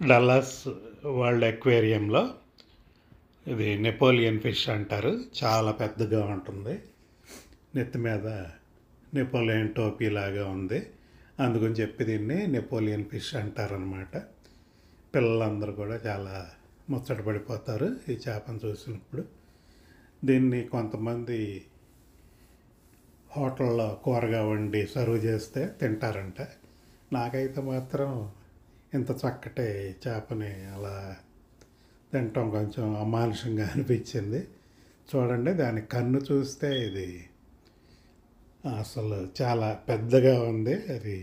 Dallas world అక్వేరియంలో ఇది Napoleon fish అంటారు. చాలా పెద్దగా ఉంటుంది. నెత్తి మీద నెపోలియన్ టోపీ లాగా ఉంది. అందుకని చెప్పి దీన్ని నెపోలియన్ ఫిష్ అంటారనమాట. పిల్లలందరూ కూడా చాలా ముచ్చట పడిపోతారు ఈ చేపను చూసినప్పుడు. దీన్ని కొంతమంది హోటల్లో కూరగా వండి సర్వ్ చేస్తే తింటారంట. నాకైతే మాత్రం ఇంత చక్కటి చేపని అలా తినటం కొంచెం అమానుషంగా అనిపించింది. చూడండి, దాని కన్ను చూస్తే ఇది అసలు చాలా పెద్దగా ఉంది. అది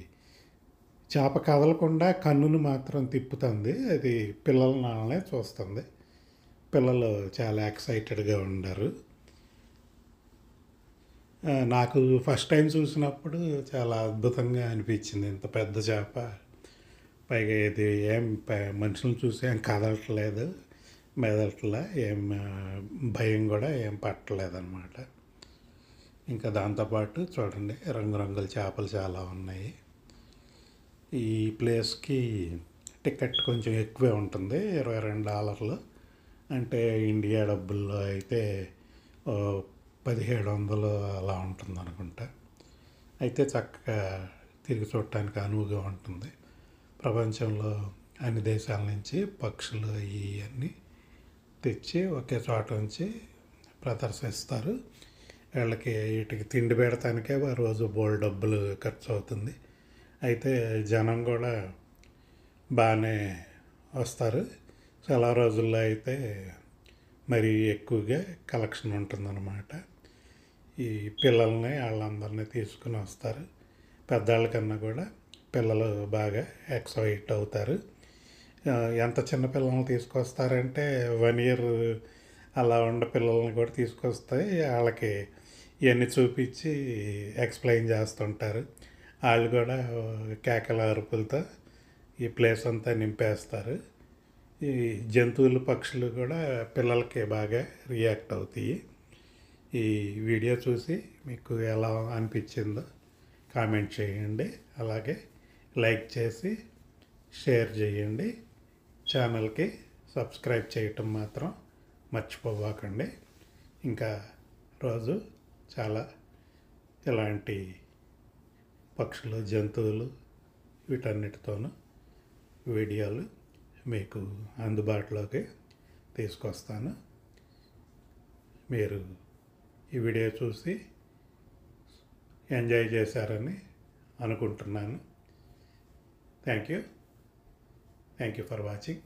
చేప కదలకుండా కన్నును మాత్రం తిప్పుతుంది. అది పిల్లలనే చూస్తుంది. పిల్లలు చాలా ఎక్సైటెడ్గా ఉన్నారు. నాకు ఫస్ట్ టైం చూసినప్పుడు చాలా అద్భుతంగా అనిపించింది. ఇంత పెద్ద చేప, పైగా ఇది ఏం మనుషులను చూసి ఏం కదలట్లేదు, మెదలట్లా, ఏం భయం కూడా ఏం పట్టలేదు అనమాట. ఇంకా దాంతోపాటు చూడండి, రంగురంగుల చేపలు చాలా ఉన్నాయి. ఈ ప్లేస్కి టికెట్ కొంచెం ఎక్కువే ఉంటుంది, $22. అంటే ఇండియా డబ్బుల్లో అయితే 1700 అలా ఉంటుంది అనుకుంటా. అయితే చక్కగా తిరిగి చూడటానికి అనువుగా ఉంటుంది. ప్రపంచంలో అన్ని దేశాల నుంచి పక్షులు ఇవన్నీ తెచ్చి ఒకే చోట ఉంచి ప్రదర్శిస్తారు. వీళ్ళకి వీటికి తిండి పెడటానికే రోజు బోల్డ్ డబ్బులు ఖర్చు అవుతుంది. అయితే జనం కూడా బాగానే వస్తారు. చాలా రోజుల్లో అయితే మరీ ఎక్కువగా కలెక్షన్ ఉంటుందన్నమాట. ఈ పిల్లల్ని వాళ్ళందరినీ తీసుకుని వస్తారు. పెద్దవాళ్ళ కన్నా కూడా పిల్లలు బాగా ఎక్సైట్ అవుతారు. ఎంత చిన్న పిల్లల్ని తీసుకొస్తారంటే 1 year అలా ఉన్న పిల్లల్ని కూడా తీసుకొస్తాయి. వాళ్ళకి ఇవన్నీ చూపించి ఎక్స్ప్లెయిన్ చేస్తుంటారు. వాళ్ళు కూడా కేకల అరుపులతో ఈ ప్లేస్ అంతా నింపేస్తారు. ఈ జంతువులు, పక్షులు కూడా పిల్లలకి బాగా రియాక్ట్ అవుతాయి. ఈ వీడియో చూసి మీకు ఎలా అనిపించిందో కామెంట్ చేయండి. అలాగే లైక్ చేసి షేర్ చేయండి. ఛానల్కి సబ్స్క్రైబ్ చేయటం మాత్రం మర్చిపోకండి. ఇంకా రోజు చాలా ఇలాంటి పక్షులు, జంతువులు వీటన్నిటితోనూ వీడియోలు మీకు అందుబాటులోకి తీసుకొస్తాను. మీరు ఈ వీడియో చూసి ఎంజాయ్ చేశారని అనుకుంటున్నాను. Thank you for watching.